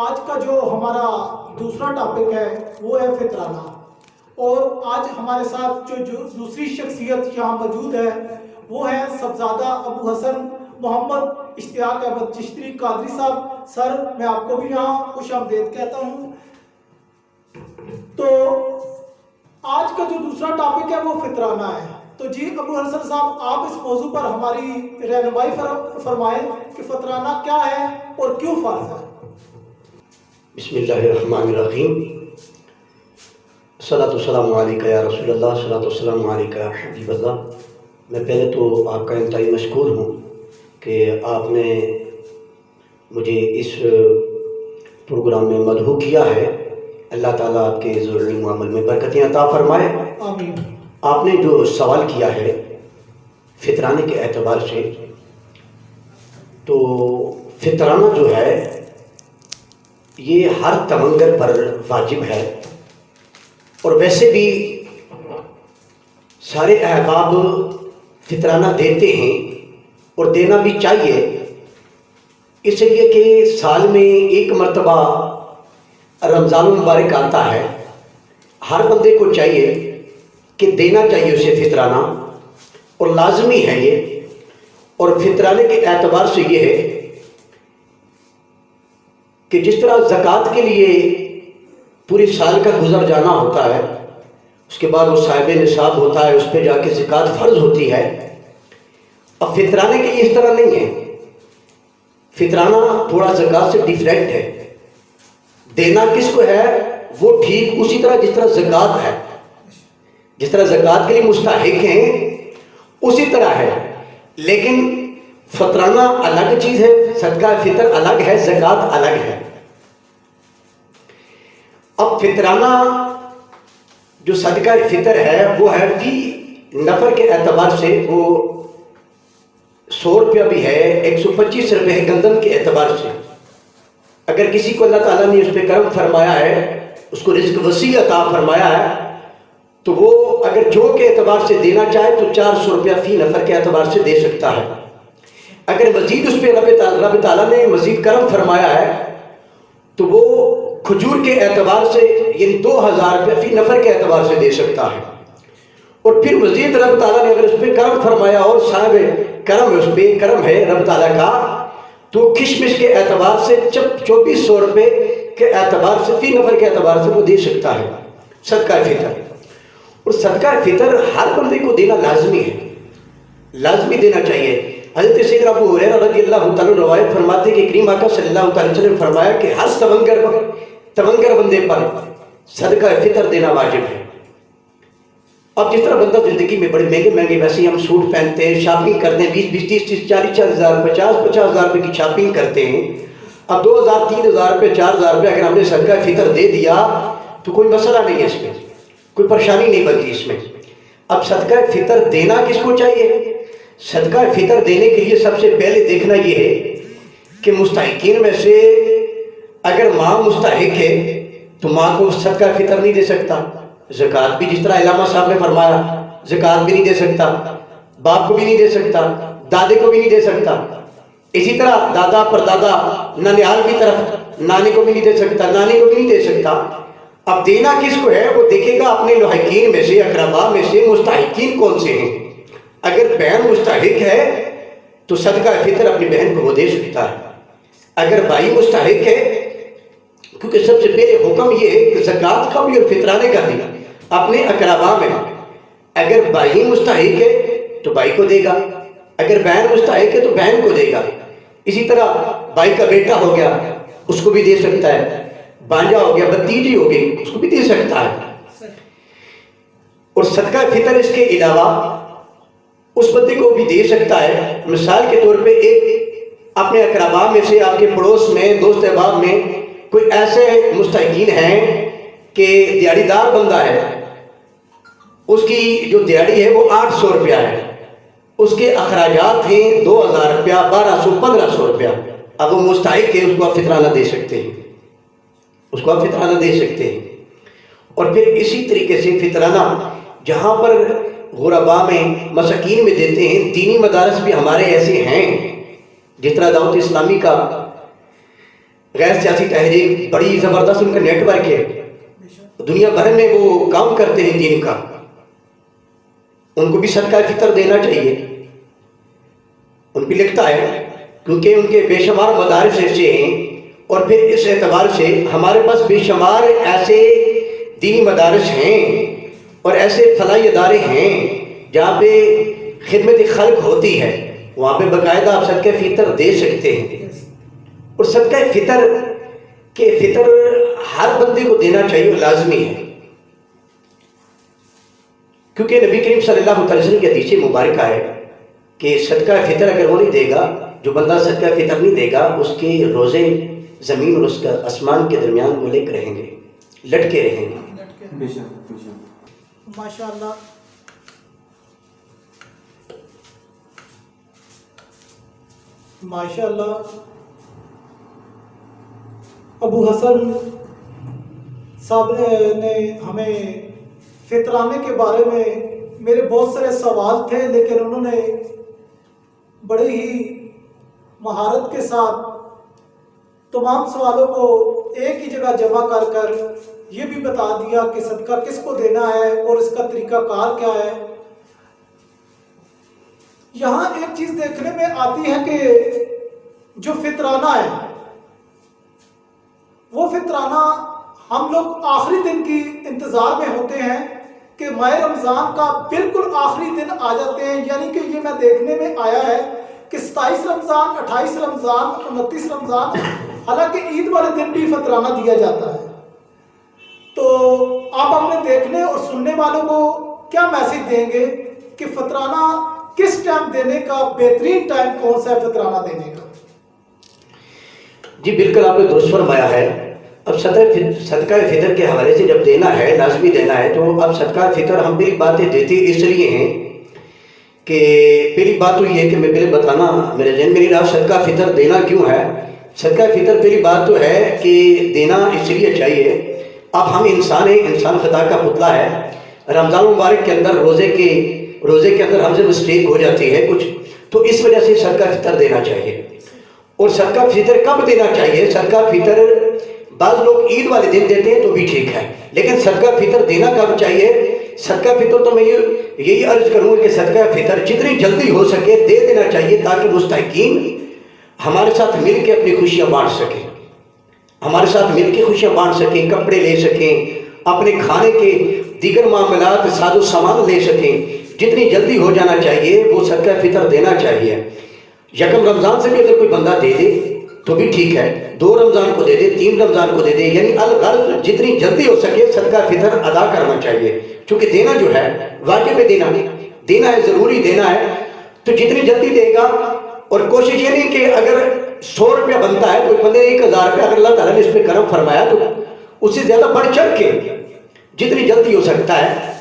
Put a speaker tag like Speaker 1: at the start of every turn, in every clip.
Speaker 1: آج کا جو ہمارا دوسرا ٹاپک ہے وہ ہے فطرانہ، اور آج ہمارے ساتھ جو دوسری شخصیت یہاں موجود ہے وہ ہے صاحبزادہ ابو حسن محمد اشتیاق احمد چشتی قادری صاحب۔ سر، میں آپ کو بھی یہاں خوش آمدید کہتا ہوں۔ تو آج کا جو دوسرا ٹاپک ہے وہ فطرانہ ہے۔ تو جی ابو حسن صاحب، آپ اس موضوع پر ہماری رہنمائی فرمائیں کہ فطرانہ کیا ہے اور کیوں فرض ہے۔
Speaker 2: بسم اللہ الرحمن الرحیم۔ الصلاۃ والسلام علیکہ یا رسول اللہ، الصلاۃ والسلام علیکہ یا حبیب اللہ۔ میں پہلے تو آپ کا انتہائی مشکور ہوں کہ آپ نے مجھے اس پروگرام میں مدعو کیا ہے۔ اللہ تعالیٰ آپ کے علم و عمل میں برکتیں عطا فرمائے،
Speaker 1: آمین۔
Speaker 2: آپ نے جو سوال کیا ہے فطرانے کے اعتبار سے، تو فطرانہ جو ہے یہ ہر تمنگر پر واجب ہے، اور ویسے بھی سارے احباب فطرانہ دیتے ہیں اور دینا بھی چاہیے، اس لیے کہ سال میں ایک مرتبہ رمضان المبارک آتا ہے، ہر بندے کو چاہیے کہ دینا چاہیے اسے فطرانہ، اور لازمی ہے یہ۔ اور فطرانے کے اعتبار سے یہ ہے کہ جس طرح زکوٰۃ کے لیے پورے سال کا گزر جانا ہوتا ہے، اس کے بعد وہ صاحب نصاب ہوتا ہے، اس پہ جا کے زکوٰۃ فرض ہوتی ہے۔ اب فطرانے کے لیے اس طرح نہیں ہے، فطرانہ تھوڑا زکوٰۃ سے ڈیفرنٹ ہے۔ دینا کس کو ہے وہ ٹھیک اسی طرح جس طرح زکوٰۃ ہے، جس طرح زکوٰۃ کے لیے مستحق ہیں اسی طرح ہے، لیکن فطرانہ الگ چیز ہے، صدقہ فطر الگ ہے، زکوٰۃ الگ ہے۔ اب فطرانہ جو صدقہ فطر ہے وہ ہے فی نفر کے اعتبار سے وہ 100 روپیہ بھی ہے، 125 روپے ہے گندم کے اعتبار سے۔ اگر کسی کو اللہ تعالیٰ نے اس پہ کرم فرمایا ہے، اس کو رزق وسیع عطا فرمایا ہے، تو وہ اگر جو کے اعتبار سے دینا چاہے تو 400 روپیہ فی نفر کے اعتبار سے دے سکتا ہے۔ اگر مزید اس پہ رب تعالیٰ نے مزید کرم فرمایا ہے تو وہ کھجور کے اعتبار سے یعنی 2000 روپیہ فی نفر کے اعتبار سے دے سکتا ہے۔ اور پھر مزید رب تعالیٰ نے اگر اس پہ کرم فرمایا اور صاحب کرم ہے، اس پہ کرم ہے رب تعالیٰ کا، تو کشمش کے اعتبار سے 2400 روپے کے اعتبار سے فی نفر کے اعتبار سے وہ دے سکتا ہے صدقہ فطر۔ اور صدقہ فطر ہر بندے کو دینا لازمی ہے، لازمی دینا چاہیے۔ حضرت سیدنا ابو ہریرہ رضی اللہ تعالیٰ روایت فرماتے کہ کریم آقا صلی اللہ علیہ وسلم نے فرمایا کہ ہر تمنگر بندے پر صدقہ فطر دینا واجب ہے۔ اب جس طرح بندہ زندگی میں بڑے مہنگے مہنگے ویسے ہم سوٹ پہنتے ہیں، شاپنگ کرتے ہیں، 20 30 40 ہزار 50 ہزار روپے کی شاپنگ کرتے ہیں۔ اب 2000 3000 روپے 4000 روپے اگر ہم نے صدقہ فطر دے دیا تو کوئی مسئلہ نہیں ہے، اس میں کوئی پریشانی نہیں بنتی اس میں۔ اب صدقہ فطر دینا کس کو چاہیے؟ صدقہ فطر دینے کے لیے سب سے پہلے دیکھنا یہ ہے کہ مستحقین میں سے اگر ماں مستحق ہے تو ماں کو صدقہ فطر نہیں دے سکتا، زکوٰۃ بھی جس طرح علامہ صاحب نے فرمایا زکوٰۃ بھی نہیں دے سکتا، باپ کو بھی نہیں دے سکتا، دادے کو بھی نہیں دے سکتا، اسی طرح دادا پردادا ننیال کی طرف نانی کو بھی نہیں دے سکتا، نانی کو بھی نہیں دے سکتا۔ اب دینا کس کو ہے وہ دیکھے گا اپنے لحقین میں سے، اقربا میں سے مستحقین کون سے ہیں۔ اگر بہن مستحق ہے تو صدقہ فطر اپنی بہن کو وہ دے سکتا ہے۔ اگر بھائی مستحق ہے، کیونکہ سب سے پہلے حکم یہ ہے کہ زکوٰۃ کا بھی اور فطرانے کا بھی اپنے اقربا میں، اگر بھائی مستحق ہے تو بھائی کو دے گا، اگر بہن مستحق ہے تو بہن کو دے گا۔ اسی طرح بھائی کا بیٹا ہو گیا اس کو بھی دے سکتا ہے، بانجا ہو گیا بھتیجی ہو گئی اس کو بھی دے سکتا ہے۔ اور صدقہ فطر اس کے علاوہ اس بندے کو بھی دے سکتا ہے۔ مثال کے طور پہ ایک اپنے اقربا میں سے، آپ کے پڑوس میں، دوست احباب میں کوئی ایسے مستحقین ہیں کہ دیہڑی دار بندہ ہے، اس کی جو دیہڑی ہے وہ 800 روپیہ ہے، اس کے اخراجات ہیں 2000 روپیہ 1200 1500 روپیہ۔ اب وہ مستحق ہے، اس کو آپ فطرانہ دے سکتے ہیں، اس کو آپ فطرانہ دے سکتے ہیں۔ اور پھر اسی طریقے سے فطرانہ جہاں پر غربا میں مساکین میں دیتے ہیں، دینی مدارس بھی ہمارے ایسے ہیں، جس طرح دعوت اسلامی کا غیر سیاسی تحریک بڑی زبردست ان کا نیٹ ورک ہے, دنیا بھر میں وہ کام کرتے ہیں دین کا, ان کو بھی صدقہ فطر دینا چاہیے. ان پہ لکھتا ہے کیونکہ ان کے بے شمار مدارس ایسے ہیں, اور پھر اس اعتبار سے ہمارے پاس بے شمار ایسے دینی مدارس ہیں اور ایسے فلاحی ادارے ہیں جہاں پہ خدمت خلق ہوتی ہے, وہاں پہ باقاعدہ آپ صدقہ فطر دے سکتے ہیں. اور صدقہ فطر کہ فطر ہر بندے کو دینا چاہیے, وہ لازمی ہے, کیونکہ نبی کریم صلی اللہ علیہ وسلم کی حدیث مبارکہ ہے کہ صدقہ فطر اگر وہ نہیں دے گا, جو بندہ صدقہ فطر نہیں دے گا, اس کے روزے زمین اور اس کا آسمان کے درمیان ملک رہیں گے, لٹکے رہیں گے.
Speaker 1: ماشاء اللہ. ماشاء اللہ. ابو حسن صاحب نے ہمیں فطرانے کے بارے میں, میرے بہت سارے سوال تھے لیکن انہوں نے بڑے ہی مہارت کے ساتھ تمام سوالوں کو ایک ہی جگہ جمع کر کر یہ بھی بتا دیا کہ صدقہ کس کو دینا ہے اور اس کا طریقہ کار کیا ہے. یہاں ایک چیز دیکھنے میں آتی ہے کہ جو فطرانہ ہے وہ فطرانہ ہم لوگ آخری دن کی انتظار میں ہوتے ہیں کہ ماہ رمضان کا بالکل آخری دن آ جاتے ہیں, یعنی کہ یہ میں دیکھنے میں آیا ہے کہ 27 رمضان, 28 رمضان, 29 رمضان, حالانکہ عید والے دن بھی فطرانہ دیا جاتا ہے. تو آپ اپنے دیکھنے اور سننے والوں کو کیا میسج دیں گے کہ فطرانہ کس ٹائم دینے کا بہترین ٹائم کون سا ہے فطرانہ دینے کا؟
Speaker 2: جی بالکل آپ نے درست فرمایا ہے. اب صدقہ فطر کے حوالے سے جب دینا ہے, لازمی دینا ہے, تو اب صدقہ فطر ہم پہلی باتیں دیتے اس لیے ہیں کہ پہلی بات تو یہ ہے کہ میں پہلے بتانا میرے ذہن میں نہیں رہا صدقہ فطر دینا کیوں ہے. صدقہ فطر پہلی بات تو ہے کہ دینا اس لیے چاہیے. اب ہم انسان ہیں, انسان خطا کا پتلا ہے. رمضان مبارک کے اندر روزے کے اندر ہم سے مسٹیک ہو جاتی ہے کچھ, تو اس وجہ سے صدقہ فطر دینا چاہیے. اور صدقہ فطر کب دینا چاہیے؟ صدقہ فطر بعض لوگ عید والے دن دیتے ہیں تو بھی ٹھیک ہے, لیکن صدقہ فطر دینا کب چاہیے؟ صدقہ فطر تو میں یہی عرض کروں گا کہ صدقہ فطر جتنی جلدی ہو سکے دے دینا چاہیے تاکہ مستحقین ہمارے ساتھ مل کے اپنی خوشیاں بانٹ سکیں, ہمارے ساتھ مل کے خوشیاں بانٹ سکیں, کپڑے لے سکیں, اپنے کھانے کے دیگر معاملات ساز و سامان لے سکیں. جتنی جلدی ہو جانا چاہیے وہ صدقہ فطر دینا چاہیے. یکم رمضان سے بھی اگر کوئی بندہ دے دے تو بھی ٹھیک ہے, 2 رمضان کو دے دے, 3 رمضان کو دے دے, یعنی الغرض جتنی جلدی ہو سکے صدقہ فطر ادا کرنا چاہیے. چونکہ دینا جو ہے واجب ہے, دینا ہے, ضروری دینا ہے, تو جتنی جلدی دے گا. اور کوشش یہ نہیں کہ اگر 100 روپیہ بنتا ہے کوئی بندے 1000 روپیہ اگر اللہ تعالیٰ نے اس پہ کرم فرمایا تو اس سے زیادہ بڑھ چڑھ کے جتنی جلدی ہو سکتا ہے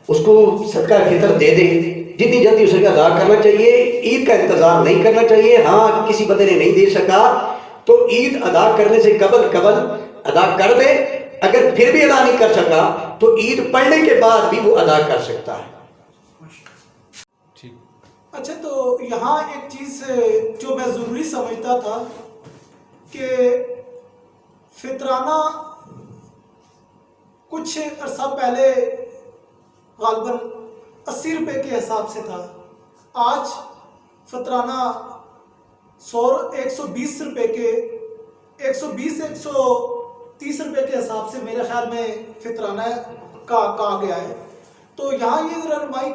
Speaker 2: اس کو صدقہ فطر دے دے. جتنی جلدی اسے ادا کرنا چاہیے, عید کا انتظار نہیں کرنا چاہیے. ہاں کسی بندے نے نہیں دے سکا تو عید ادا کرنے سے قبل ادا کر دے, اگر پھر بھی ادا نہیں کر سکا تو عید پڑھنے کے بعد بھی وہ ادا کر سکتا ہے.
Speaker 1: اچھا, تو یہاں ایک چیز جو میں ضروری سمجھتا تھا کہ فطرانہ کچھ عرصہ پہلے غالباً 80 روپے کے حساب سے تھا, آج فطرانہ 120 روپے کے 130 روپے کے حساب سے میرے خیال میں فطرانہ کا کہا گیا ہے. تو یہاں یہ رہنمائی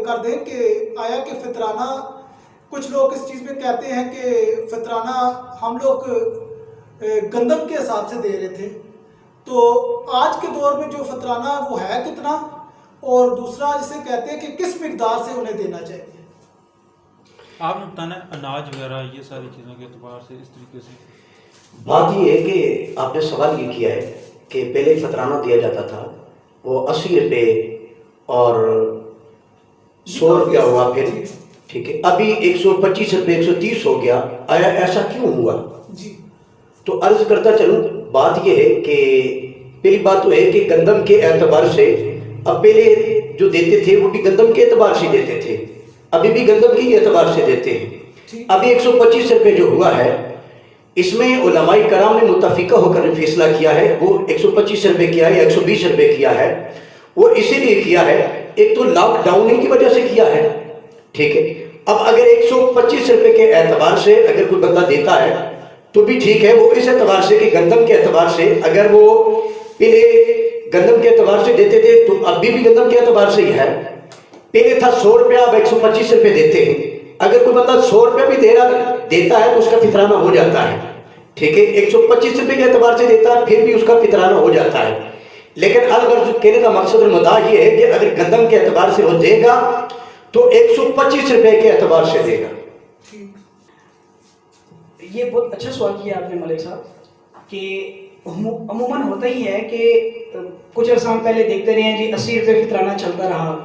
Speaker 1: کر دیں کہ آیا کہ فطرانہ, کچھ لوگ اس چیز میں کہتے ہیں کہ فطرانہ ہم لوگ گندم کے حساب سے دے رہے تھے, تو آج کے دور میں جو فطرانہ وہ ہے کتنا, اور دوسرا جسے کہتے ہیں کہ کس مقدار سے انہیں دینا چاہیے؟
Speaker 3: آپ نے بتانا اناج وغیرہ یہ ساری چیزوں کے اعتبار سے اس طریقے سے.
Speaker 2: بات یہ ہے کہ آپ نے سوال یہ کیا ہے کہ پہلے فطرانہ دیا جاتا تھا وہ 80 روپے اور 100 روپیہ ہوا, پھر ٹھیک ہے ابھی 125 روپے 130 ہو گیا. آیا ایسا کیوں ہوا؟
Speaker 1: جی
Speaker 2: تو عرض کرتا چلوں, بات یہ ہے کہ پہلی بات تو ہے کہ گندم کے اعتبار سے اب پہلے جو دیتے تھے وہ بھی گندم کے اعتبار سے دیتے تھے, ابھی بھی گندم کے اعتبار سے دیتے ہیں. ابھی 125 روپے جو ہوا ہے اس میں علماء کرام نے متفقہ ہو کر فیصلہ کیا ہے، وہ 125 روپے کیا ہے یا 120 روپے کیا ہے، وہ اسی لیے کیا ہے، ایک تو لاک ڈاؤن کی وجہ سے کیا ہے، ٹھیک ہے۔ اب اگر 125 روپے کے اعتبار سے اگر کوئی بندہ دیتا ہے تو بھی ٹھیک ہے، وہ اس اعتبار سے کہ گندم کے اعتبار سے اگر وہ پہلے گندم کے اعتبار سے دیتے تھے تو ابھی بھی گندم کے اعتبار سے ہی ہے، پہلے تھا 100 روپیہ، اب 125 روپے دیتے ہیں۔ اگر کوئی بندہ 100 روپیہ بھی دیتا ہے تو اس کا فطرانہ ہو جاتا ہے، ٹھیک ہے، 125 روپے کے اعتبار سے دیتا ہے پھر بھی اس کا فطرانہ ہو جاتا ہے۔ لیکن الغرض کہنے کا مقصد اور مدعا یہ ہے کہ اگر گندم کے اعتبار سے وہ دے گا تو 125 روپے کے اعتبار سے دے گا۔
Speaker 4: یہ بہت اچھا سوال کیا آپ نے ملک صاحب، کہ عموماً ہوتا ہی ہے کہ کچھ عرصہ ہم پہلے دیکھتے رہے ہیں جی 80 روپے فطرانہ چلتا رہا،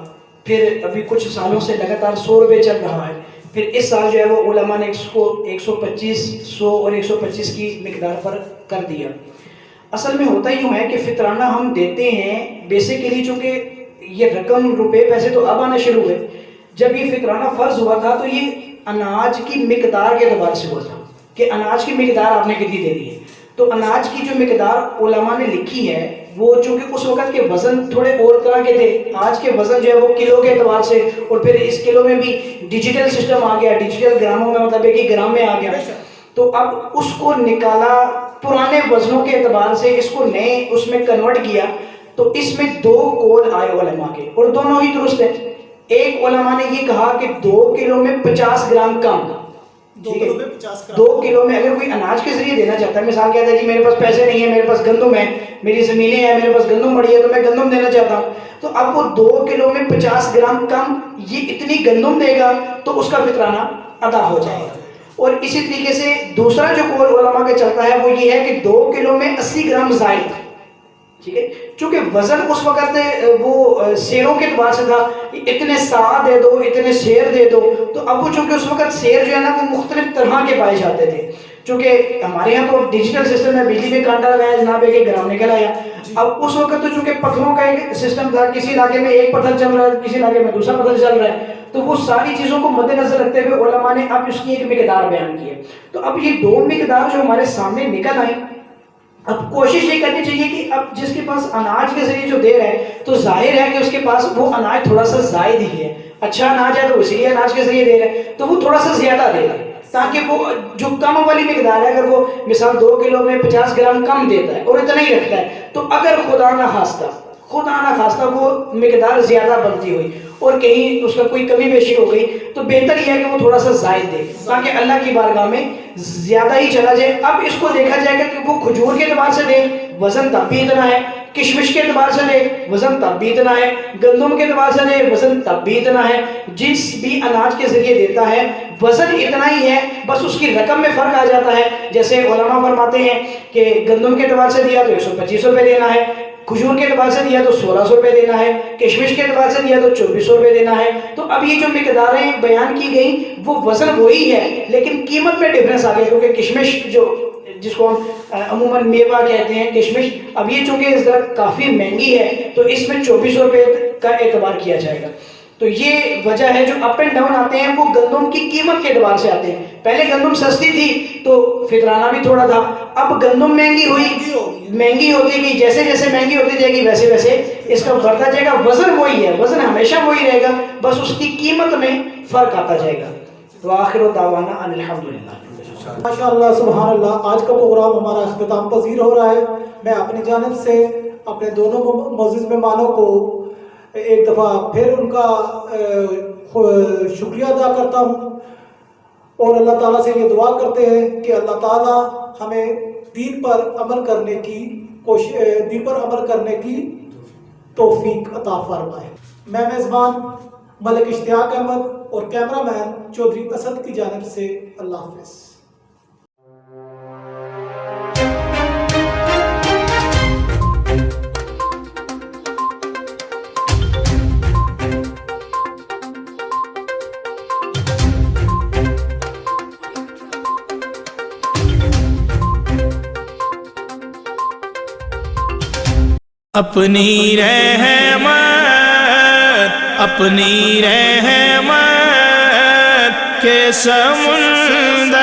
Speaker 4: پھر ابھی کچھ سالوں سے لگاتار 100 روپے چل رہا ہے، پھر اس سال جو ہے وہ علماء نے اس کو 125، 100 اور 125 کی مقدار پر کر دیا۔ اصل میں ہوتا یوں ہے کہ فطرانہ ہم دیتے ہیں بیسیکلی، چونکہ یہ رقم روپے پیسے تو اب آنا شروع ہوئے، جب یہ فطرانہ فرض ہوا تھا تو یہ اناج کی مقدار کے اعتبار سے ہوا تھا کہ اناج کی مقدار آپ نے کتنی دے دی ہے۔ تو اناج کی جو مقدار علماء نے لکھی ہے وہ چونکہ اس وقت کے وزن تھوڑے اور طرح کے تھے، آج کے وزن جو ہے وہ کلو کے اعتبار سے، اور پھر اس کلو میں بھی ڈیجیٹل سسٹم آ گیا، ڈیجیٹل گراموں میں مطلب ہے کہ گرام میں آ گیا، تو اب اس کو نکالا پرانے وزنوں کے اعتبار سے، اس کو نئے اس میں کنورٹ کیا، تو اس میں 2 قول آئے علماء کے اور دونوں ہی درست ہیں۔ ایک علماء نے یہ کہا کہ 2 کلو میں 50 گرام کم،
Speaker 1: 2 کلو میں 50 گرام،
Speaker 4: 2 کلو میں اگر کوئی اناج کے ذریعے دینا چاہتا ہے، مثال کہتا ہے جی میرے پاس پیسے نہیں ہے، میرے پاس گندم ہے، میری زمینیں ہیں، میرے پاس گندم پڑی ہے تو میں گندم دینا چاہتا ہوں، تو اب وہ 2 کلو میں 50 گرام کم یہ اتنی گندم دے گا تو اس کا فطرانہ ادا ہو جائے گا۔ اور اسی طریقے سے دوسرا جو قول علماء کا چلتا ہے وہ یہ ہے کہ 2 کلو میں 80 گرام زائد، ٹھیک ہے، چونکہ وزن اس وقت وہ سیروں کے اعتبار سے تھا، اتنے سا دے دو، اتنے سیر دے دو، تو اب وہ چونکہ اس وقت سیر جو ہے نا وہ مختلف طرح کے پائے جاتے تھے، چونکہ ہمارے یہاں تو ڈیجیٹل سسٹم ہے، بجلی میں کانٹا لگایا جناب ایک گرام نکل آیا۔ اب اس وقت تو چونکہ پتھروں کا ایک سسٹم تھا، کسی علاقے میں ایک پتھر چل رہا ہے، کسی علاقے میں دوسرا پتھر چل رہا ہے، تو وہ ساری چیزوں کو مد نظر رکھتے ہوئے علماء نے اب اس کی ایک مقدار بیان کی ہے۔ تو اب یہ 2 مقدار جو ہمارے سامنے نکل آئیں، اب کوشش یہ کرنی چاہیے کہ اب جس کے پاس اناج کے ذریعے جو دے رہا ہے تو ظاہر ہے کہ اس کے پاس وہ اناج تھوڑا سا زائد ہی ہے، اچھا اناج ہے تو اسی لیے اناج کے ذریعے دے رہا ہے، تو وہ تھوڑا سا زیادہ دے رہا ہے تاکہ وہ جو کم والی مقدار ہے، اگر وہ مثال 2 کلو میں 50 گرام کم دیتا ہے اور اتنا ہی رکھتا ہے، تو اگر خدا نہ خواستہ وہ مقدار زیادہ بنتی ہوئی اور کہیں اس کا کوئی کمی بیشی ہو گئی تو بہتر یہ ہے کہ وہ تھوڑا سا زائد دے تاکہ اللہ کی بارگاہ میں زیادہ ہی چلا جائے۔ اب اس کو دیکھا جائے گا کہ وہ کھجور کے اعتبار سے دے، وزن تب بھی اتنا ہے، کشمش کے اعتبار سے دے، وزن تب بھی اتنا ہے، گندم کے اعتبار سے دے، وزن تب بھی اتنا ہے، جس بھی اناج کے ذریعے دیتا ہے وزن اتنا ہی ہے، بس اس کی رقم میں فرق آ جاتا ہے۔ جیسے علماء فرماتے ہیں کہ گندم کے اعتبار سے دیا تو 125 روپے دینا ہے، کھجور کے اعتبار سے دیا تو 1600 روپے دینا ہے، کشمش کے اعتبار سے دیا تو 2400 روپے دینا ہے۔ تو اب یہ جو مقداریں بیان کی گئیں وہ وزن وہی ہے لیکن قیمت میں ڈفرنس آ گیا، کیونکہ کشمش جو جس کو ہم عموماً میوہ کہتے ہیں کشمش، اب یہ چونکہ اس طرح کافی مہنگی ہے تو اس میں 2400 روپے کا اعتبار کیا جائے گا۔ تو یہ وجہ ہے، جو اپ اینڈ ڈاؤن آتے ہیں وہ گندم کی قیمت کے اعتبار سے آتے ہیں۔ پہلے گندم سستی تھی تو فطرانہ بھی تھوڑا تھا، اب گندم مہنگی ہوتی گئی، جیسے جیسے مہنگی ہوتی جائے گی ویسے ویسے اس کا بڑھتا جائے گا، وزن وہی ہے، وزن ہمیشہ وہی رہے گا، بس اس کی قیمت میں فرق آتا جائے گا۔ تو آخر دعوانا ان الحمدللہ۔
Speaker 1: ماشاء اللہ سبحان اللہ، آج کا پروگرام ہمارا اختتام پذیر ہو رہا ہے۔ میں اپنی جانب سے اپنے دونوں معزز مہمانوں کو ایک دفعہ پھر ان کا شکریہ ادا کرتا ہوں اور اللہ تعالیٰ سے یہ دعا کرتے ہیں کہ اللہ تعالیٰ ہمیں دین پر عمل کرنے کی توفیق عطا فرمائے۔ میں میزبان ملک اشتیاق احمد اور کیمرہ مین چودھری اسد کی جانب سے اللہ حافظ۔
Speaker 5: اپنی رحمت کے سمندر